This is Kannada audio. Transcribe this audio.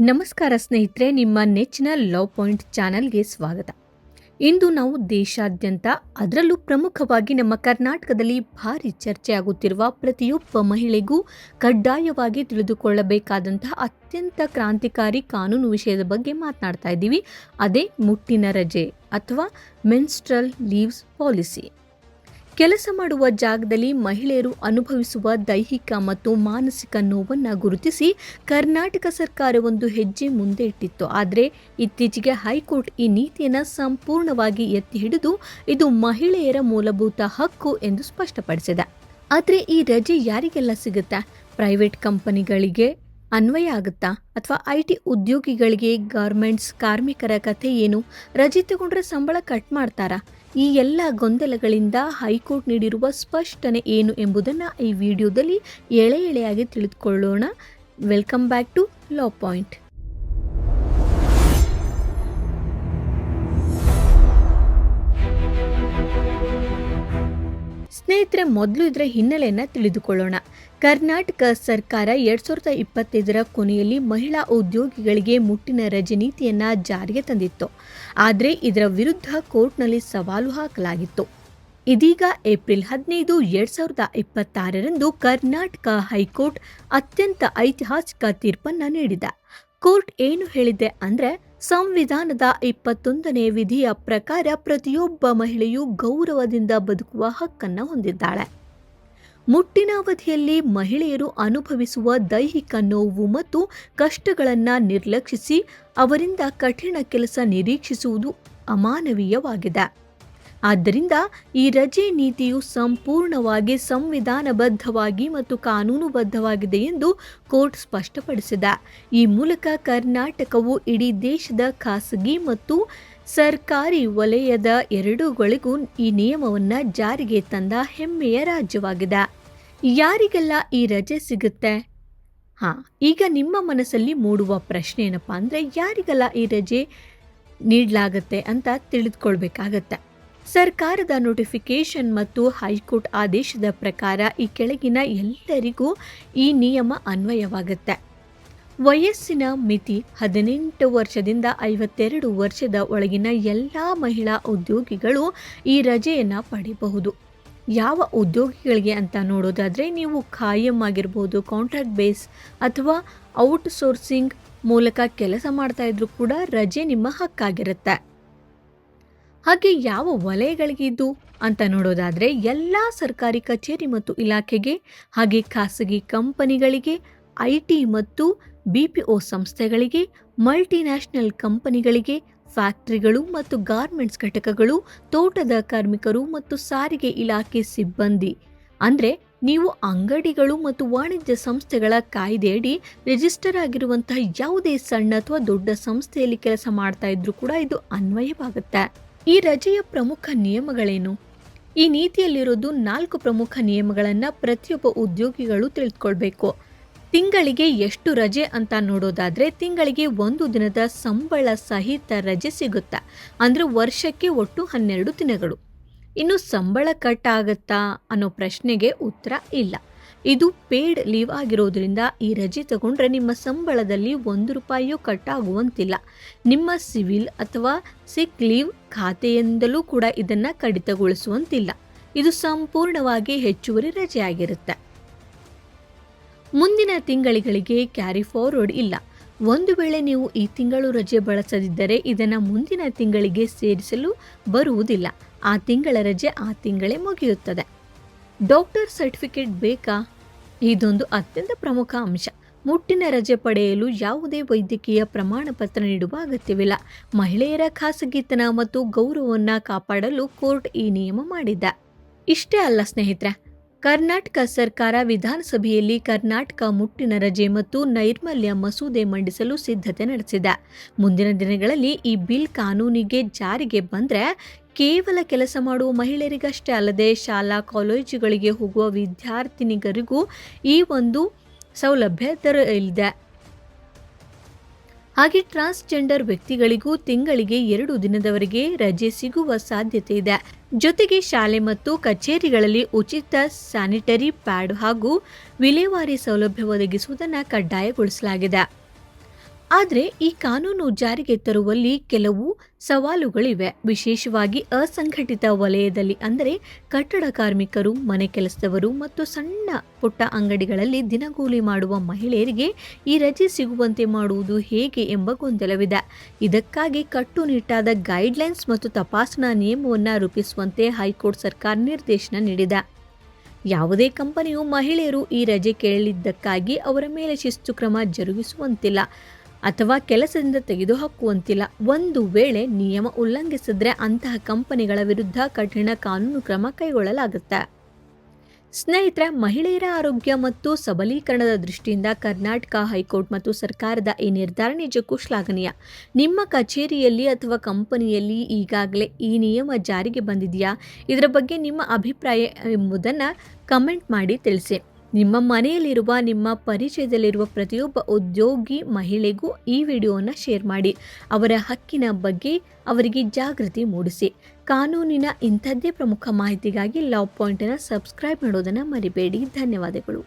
ನಮಸ್ಕಾರ ಸ್ನೇಹಿತರೆ, ನಿಮ್ಮ ನೆಚ್ಚಿನ ಲವ್ ಪಾಯಿಂಟ್ ಚಾನಲ್ಗೆ ಸ್ವಾಗತ. ಇಂದು ನಾವು ದೇಶಾದ್ಯಂತ, ಅದರಲ್ಲೂ ಪ್ರಮುಖವಾಗಿ ನಮ್ಮ ಕರ್ನಾಟಕದಲ್ಲಿ ಭಾರಿ ಚರ್ಚೆಯಾಗುತ್ತಿರುವ ಪ್ರತಿಯೊಬ್ಬ ಮಹಿಳೆಗೂ ಕಡ್ಡಾಯವಾಗಿ ತಿಳಿದುಕೊಳ್ಳಬೇಕಾದಂತಹ ಅತ್ಯಂತ ಕ್ರಾಂತಿಕಾರಿ ಕಾನೂನು ವಿಷಯದ ಬಗ್ಗೆ ಮಾತನಾಡ್ತಾ ಇದ್ದೀವಿ. ಅದೇ ಮುಟ್ಟಿನ ರಜೆ ಅಥವಾ ಮೆನ್ಸ್ಟ್ರಲ್ ಲೀವ್ಸ್ ಪಾಲಿಸಿ. ಕೆಲಸ ಮಾಡುವ ಜಾಗದಲ್ಲಿ ಮಹಿಳೆಯರು ಅನುಭವಿಸುವ ದೈಹಿಕ ಮತ್ತು ಮಾನಸಿಕ ನೋವನ್ನು ಗುರುತಿಸಿ ಕರ್ನಾಟಕ ಸರ್ಕಾರ ಒಂದು ಹೆಜ್ಜೆ ಮುಂದೆ ಇಟ್ಟಿತ್ತು. ಆದರೆ ಇತ್ತೀಚೆಗೆ ಹೈಕೋರ್ಟ್ ಈ ನೀತಿಯನ್ನು ಸಂಪೂರ್ಣವಾಗಿ ಎತ್ತಿ ಹಿಡಿದು ಇದು ಮಹಿಳೆಯರ ಮೂಲಭೂತ ಹಕ್ಕು ಎಂದು ಸ್ಪಷ್ಟಪಡಿಸಿದೆ. ಆದರೆ ಈ ರಜೆ ಯಾರಿಗೆಲ್ಲ ಸಿಗುತ್ತೆ? ಪ್ರೈವೇಟ್ ಕಂಪನಿಗಳಿಗೆ ಅನ್ವಯ ಆಗುತ್ತಾ ಅಥವಾ IT ಉದ್ಯೋಗಿಗಳಿಗೆ? ಗಾರ್ಮೆಂಟ್ಸ್ ಕಾರ್ಮಿಕರ ಕಥೆ ಏನು? ರಜೆ ತಗೊಂಡ್ರೆ ಸಂಬಳ ಕಟ್ ಮಾಡ್ತಾರಾ? ಈ ಎಲ್ಲ ಗೊಂದಲಗಳಿಂದ ಹೈಕೋರ್ಟ್ ನೀಡಿರುವ ಸ್ಪಷ್ಟನೆ ಏನು ಎಂಬುದನ್ನು ಈ ವಿಡಿಯೋದಲ್ಲಿ ಎಳೆಯಾಗಿ ತಿಳಿದುಕೊಳ್ಳೋಣ. Welcome back to love point. ಸ್ನೇಹಿತರೆ, ಮೊದಲು ಇದರ ಹಿನ್ನೆಲೆಯನ್ನು ತಿಳಿದುಕೊಳ್ಳೋಣ. ಕರ್ನಾಟಕ ಸರ್ಕಾರ 2025 ಕೊನೆಯಲ್ಲಿ ಮಹಿಳಾ ಉದ್ಯೋಗಿಗಳಿಗೆ ಮುಟ್ಟಿನ ರಜೆ ನೀತಿಯನ್ನು ಜಾರಿಗೆ ತಂದಿತ್ತು. ಆದರೆ ಇದರ ವಿರುದ್ಧ ಕೋರ್ಟ್ನಲ್ಲಿ ಸವಾಲು ಹಾಕಲಾಗಿತ್ತು. ಇದೀಗ ಏಪ್ರಿಲ್ 15, 2026 ಕರ್ನಾಟಕ ಹೈಕೋರ್ಟ್ ಅತ್ಯಂತ ಐತಿಹಾಸಿಕ ತೀರ್ಪನ್ನು ನೀಡಿದೆ. ಕೋರ್ಟ್ ಏನು ಹೇಳಿದೆ ಅಂದರೆ, ಸಂವಿಧಾನದ 21ನೇ ವಿಧಿಯ ಪ್ರಕಾರ ಪ್ರತಿಯೊಬ್ಬ ಮಹಿಳೆಯೂ ಗೌರವದಿಂದ ಬದುಕುವ ಹಕ್ಕನ್ನು ಹೊಂದಿದ್ದಾಳೆ. ಮುಟ್ಟಿನ ಅವಧಿಯಲ್ಲಿ ಮಹಿಳೆಯರು ಅನುಭವಿಸುವ ದೈಹಿಕ ನೋವು ಮತ್ತು ಕಷ್ಟಗಳನ್ನು ನಿರ್ಲಕ್ಷಿಸಿ ಅವರಿಂದ ಕಠಿಣ ಕೆಲಸ ನಿರೀಕ್ಷಿಸುವುದು ಅಮಾನವೀಯವಾಗಿದೆ. ಆದ್ದರಿಂದ ಈ ರಜೆ ನೀತಿಯು ಸಂಪೂರ್ಣವಾಗಿ ಸಂವಿಧಾನಬದ್ಧವಾಗಿ ಮತ್ತು ಕಾನೂನುಬದ್ಧವಾಗಿದೆ ಎಂದು ಕೋರ್ಟ್ ಸ್ಪಷ್ಟಪಡಿಸಿದೆ. ಈ ಮೂಲಕ ಕರ್ನಾಟಕವು ಇಡೀ ದೇಶದ ಖಾಸಗಿ ಮತ್ತು ಸರ್ಕಾರಿ ವಲಯದ ಎರಡೂಗಳಿಗೂ ಈ ನಿಯಮವನ್ನು ಜಾರಿಗೆ ತಂದ ಹೆಮ್ಮೆಯ ರಾಜ್ಯವಾಗಿದೆ. ಯಾರಿಗೆಲ್ಲ ಈ ರಜೆ ಸಿಗುತ್ತೆ? ಈಗ ನಿಮ್ಮ ಮನಸ್ಸಲ್ಲಿ ಮೂಡುವ ಪ್ರಶ್ನೆ ಏನಪ್ಪಾ ಅಂದರೆ, ಯಾರಿಗೆಲ್ಲ ಈ ರಜೆ ನೀಡಲಾಗತ್ತೆ ಅಂತ ತಿಳಿದುಕೊಳ್ಬೇಕಾಗತ್ತೆ. ಸರ್ಕಾರದ ನೋಟಿಫಿಕೇಶನ್ ಮತ್ತು ಹೈಕೋರ್ಟ್ ಆದೇಶದ ಪ್ರಕಾರ ಈ ಕೆಳಗಿನ ಎಲ್ಲರಿಗೂ ಈ ನಿಯಮ ಅನ್ವಯವಾಗುತ್ತೆ. ವಯಸ್ಸಿನ ಮಿತಿ 18 ವರ್ಷದಿಂದ 52 ವರ್ಷದ ಒಳಗಿನ ಎಲ್ಲ ಮಹಿಳಾ ಉದ್ಯೋಗಿಗಳು ಈ ರಜೆಯನ್ನು ಪಡೆಯಬಹುದು. ಯಾವ ಉದ್ಯೋಗಿಗಳಿಗೆ ಅಂತ ನೋಡೋದಾದರೆ, ನೀವು ಖಾಯಂ ಆಗಿರ್ಬೋದು, ಕಾಂಟ್ರಾಕ್ಟ್ ಬೇಸ್ ಅಥವಾ ಔಟ್ಸೋರ್ಸಿಂಗ್ ಮೂಲಕ ಕೆಲಸ ಮಾಡ್ತಾ ಇದ್ರೂ ಕೂಡ ರಜೆ ನಿಮ್ಮ ಹಕ್ಕಾಗಿರುತ್ತೆ. ಹಾಗೆ ಯಾವ ವಲಯಗಳಿಗೆ ಇದು ಅಂತ ನೋಡೋದಾದರೆ, ಎಲ್ಲ ಸರ್ಕಾರಿ ಕಚೇರಿ ಮತ್ತು ಇಲಾಖೆಗೆ, ಹಾಗೆ ಖಾಸಗಿ ಕಂಪನಿಗಳಿಗೆ, IT ಮತ್ತು BPO ಸಂಸ್ಥೆಗಳಿಗೆ, ಮಲ್ಟಿನ್ಯಾಷನಲ್ ಕಂಪನಿಗಳಿಗೆ, ಫ್ಯಾಕ್ಟರಿಗಳು ಮತ್ತು ಗಾರ್ಮೆಂಟ್ಸ್ ಘಟಕಗಳು, ತೋಟದ ಕಾರ್ಮಿಕರು ಮತ್ತು ಸಾರಿಗೆ ಇಲಾಖೆ ಸಿಬ್ಬಂದಿ. ಅಂದರೆ ನೀವು ಅಂಗಡಿಗಳು ಮತ್ತು ವಾಣಿಜ್ಯ ಸಂಸ್ಥೆಗಳ ಕಾಯ್ದೆಯಡಿ ರಿಜಿಸ್ಟರ್ ಆಗಿರುವಂತಹ ಯಾವುದೇ ಸಣ್ಣ ಅಥವಾ ದೊಡ್ಡ ಸಂಸ್ಥೆಯಲ್ಲಿ ಕೆಲಸ ಮಾಡ್ತಾ ಇದ್ರೂ ಕೂಡ ಇದು ಅನ್ವಯವಾಗುತ್ತೆ. ಈ ರಜೆಯ ಪ್ರಮುಖ ನಿಯಮಗಳೇನು? ಈ ನೀತಿಯಲ್ಲಿರೋದು 4 ಪ್ರಮುಖ ನಿಯಮಗಳನ್ನು ಪ್ರತಿಯೊಬ್ಬ ಉದ್ಯೋಗಿಗಳು ತಿಳಿದುಕೊಳ್ಬೇಕು. ತಿಂಗಳಿಗೆ ಎಷ್ಟು ರಜೆ ಅಂತ ನೋಡೋದಾದರೆ, ತಿಂಗಳಿಗೆ 1 ದಿನದ ಸಂಬಳ ಸಹಿತ ರಜೆ ಸಿಗುತ್ತೆ. ಅಂದರೆ ವರ್ಷಕ್ಕೆ ಒಟ್ಟು 12 ದಿನಗಳು. ಇನ್ನು ಸಂಬಳ ಕಟ್ ಆಗುತ್ತಾ ಅನ್ನೋ ಪ್ರಶ್ನೆಗೆ ಉತ್ತರ ಇಲ್ಲ. ಇದು ಪೇಯ್ಡ್ ಲೀವ್ ಆಗಿರೋದ್ರಿಂದ ಈ ರಜೆ ತಗೊಂಡ್ರೆ ನಿಮ್ಮ ಸಂಬಳದಲ್ಲಿ 1 ರೂಪಾಯಿಯೂ ಕಟ್ ಆಗುವಂತಿಲ್ಲ. ನಿಮ್ಮ ಸಿವಿಲ್ ಅಥವಾ ಸಿಕ್ ಲೀವ್ ಖಾತೆಯಿಂದಲೂ ಕೂಡ ಇದನ್ನು ಕಡಿತಗೊಳಿಸುವಂತಿಲ್ಲ. ಇದು ಸಂಪೂರ್ಣವಾಗಿ ಹೆಚ್ಚುವರಿ ರಜೆಯಾಗಿರುತ್ತೆ. ಮುಂದಿನ ತಿಂಗಳಿಗೆ ಕ್ಯಾರಿ ಫಾರ್ವರ್ಡ್ ಇಲ್ಲ. ಒಂದು ವೇಳೆ ನೀವು ಈ ತಿಂಗಳು ರಜೆ ಬಳಸದಿದ್ದರೆ ಇದನ್ನು ಮುಂದಿನ ತಿಂಗಳಿಗೆ ಸೇರಿಸಲು ಬರುವುದಿಲ್ಲ. ಆ ತಿಂಗಳ ರಜೆ ಆ ತಿಂಗಳೇ ಮುಗಿಯುತ್ತದೆ. ಡಾಕ್ಟರ್ ಸರ್ಟಿಫಿಕೇಟ್ ಬೇಕಾ? ಇದೊಂದು ಅತ್ಯಂತ ಪ್ರಮುಖ ಅಂಶ. ಮುಟ್ಟಿನ ರಜೆ ಪಡೆಯಲು ಯಾವುದೇ ವೈದ್ಯಕೀಯ ಪ್ರಮಾಣ ಪತ್ರ ನೀಡುವ ಅಗತ್ಯವಿಲ್ಲ. ಮಹಿಳೆಯರ ಖಾಸಗಿತನ ಮತ್ತು ಗೌರವವನ್ನು ಕಾಪಾಡಲು ಕೋರ್ಟ್ ಈ ನಿಯಮ ಮಾಡಿದೆ. ಇಷ್ಟೇ ಅಲ್ಲ ಸ್ನೇಹಿತರೆ, ಕರ್ನಾಟಕ ಸರ್ಕಾರ ವಿಧಾನಸಭೆಯಲ್ಲಿ ಕರ್ನಾಟಕ ಮುಟ್ಟಿನ ರಜೆ ಮತ್ತು ನೈರ್ಮಲ್ಯ ಮಸೂದೆ ಮಂಡಿಸಲು ಸಿದ್ಧತೆ ನಡೆಸಿದೆ. ಮುಂದಿನ ದಿನಗಳಲ್ಲಿ ಈ ಬಿಲ್ ಕಾನೂನಿಗೆ ಜಾರಿಗೆ ಬಂದರೆ ಕೇವಲ ಕೆಲಸ ಮಾಡುವ ಮಹಿಳೆಯರಿಗಷ್ಟೇ ಅಲ್ಲದೆ ಶಾಲಾ ಕಾಲೇಜುಗಳಿಗೆ ಹೋಗುವ ವಿದ್ಯಾರ್ಥಿನಿಗರಿಗೂ ಈ ಒಂದು ಸೌಲಭ್ಯ ದೊರೆಯಲಿದೆ. ಹಾಗೆ ಟ್ರಾನ್ಸ್ಜೆಂಡರ್ ವ್ಯಕ್ತಿಗಳಿಗೂ ತಿಂಗಳಿಗೆ 2 ದಿನದವರೆಗೆ ರಜೆ ಸಿಗುವ ಸಾಧ್ಯತೆ ಇದೆ. ಜೊತೆಗೆ ಶಾಲೆ ಮತ್ತು ಕಚೇರಿಗಳಲ್ಲಿ ಉಚಿತ ಸ್ಯಾನಿಟರಿ ಪ್ಯಾಡ್ ಹಾಗೂ ವಿಲೇವಾರಿ ಸೌಲಭ್ಯ ಒದಗಿಸುವುದನ್ನು ಕಡ್ಡಾಯಗೊಳಿಸಲಾಗಿದೆ. ಆದರೆ ಈ ಕಾನೂನು ಜಾರಿಗೆ ತರುವಲ್ಲಿ ಕೆಲವು ಸವಾಲುಗಳಿವೆ. ವಿಶೇಷವಾಗಿ ಅಸಂಘಟಿತ ವಲಯದಲ್ಲಿ, ಅಂದರೆ ಕಟ್ಟಡ ಕಾರ್ಮಿಕರು, ಮನೆ ಕೆಲಸದವರು ಮತ್ತು ಸಣ್ಣ ಪುಟ್ಟ ಅಂಗಡಿಗಳಲ್ಲಿ ದಿನಗೂಲಿ ಮಾಡುವ ಮಹಿಳೆಯರಿಗೆ ಈ ರಜೆ ಸಿಗುವಂತೆ ಮಾಡುವುದು ಹೇಗೆ ಎಂಬ ಗೊಂದಲವಿದೆ. ಇದಕ್ಕಾಗಿ ಕಟ್ಟುನಿಟ್ಟಾದ ಗೈಡ್ಲೈನ್ಸ್ ಮತ್ತು ತಪಾಸಣಾ ನಿಯಮವನ್ನು ರೂಪಿಸುವಂತೆ ಹೈಕೋರ್ಟ್ ಸರ್ಕಾರ ನಿರ್ದೇಶನ ನೀಡಿದೆ. ಯಾವುದೇ ಕಂಪನಿಯು ಮಹಿಳೆಯರು ಈ ರಜೆ ಕೇಳಿದ್ದಕ್ಕಾಗಿ ಅವರ ಮೇಲೆ ಶಿಸ್ತು ಕ್ರಮ ಜರುಗಿಸುವಂತಿಲ್ಲ ಅಥವಾ ಕೆಲಸದಿಂದ ತೆಗೆದುಹಾಕುವಂತಿಲ್ಲ. ಒಂದು ವೇಳೆ ನಿಯಮ ಉಲ್ಲಂಘಿಸಿದ್ರೆ ಅಂತಹ ಕಂಪನಿಗಳ ವಿರುದ್ಧ ಕಠಿಣ ಕಾನೂನು ಕ್ರಮ ಕೈಗೊಳ್ಳಲಾಗುತ್ತೆ. ಸ್ನೇಹಿತರೆ, ಮಹಿಳೆಯರ ಆರೋಗ್ಯ ಮತ್ತು ಸಬಲೀಕರಣದ ದೃಷ್ಟಿಯಿಂದ ಕರ್ನಾಟಕ ಹೈಕೋರ್ಟ್ ಮತ್ತು ಸರ್ಕಾರದ ಈ ನಿರ್ಧಾರ ನಿಜಕ್ಕೂ ಶ್ಲಾಘನೀಯ. ನಿಮ್ಮ ಕಚೇರಿಯಲ್ಲಿ ಅಥವಾ ಕಂಪನಿಯಲ್ಲಿ ಈಗಾಗಲೇ ಈ ನಿಯಮ ಜಾರಿಗೆ ಬಂದಿದೆಯಾ? ಇದರ ಬಗ್ಗೆ ನಿಮ್ಮ ಅಭಿಪ್ರಾಯ ಎಂಬುದನ್ನು ಕಮೆಂಟ್ ಮಾಡಿ ತಿಳಿಸಿ. ನಿಮ್ಮ ಮನೆಯಲ್ಲಿರುವ, ನಿಮ್ಮ ಪರಿಚಯದಲ್ಲಿರುವ ಪ್ರತಿಯೊಬ್ಬ ಉದ್ಯೋಗಿ ಮಹಿಳೆಗೂ ಈ ವಿಡಿಯೋವನ್ನು ಶೇರ್ ಮಾಡಿ. ಅವರ ಹಕ್ಕಿನ ಬಗ್ಗೆ ಅವರಿಗೆ ಜಾಗೃತಿ ಮೂಡಿಸಿ. ಕಾನೂನಿನ ಇಂಥದ್ದೇ ಪ್ರಮುಖ ಮಾಹಿತಿಗಾಗಿ ಲವ್ ಪಾಯಿಂಟನ್ನು ಸಬ್ಸ್ಕ್ರೈಬ್ ಮಾಡೋದನ್ನು ಮರಿಬೇಡಿ. ಧನ್ಯವಾದಗಳು.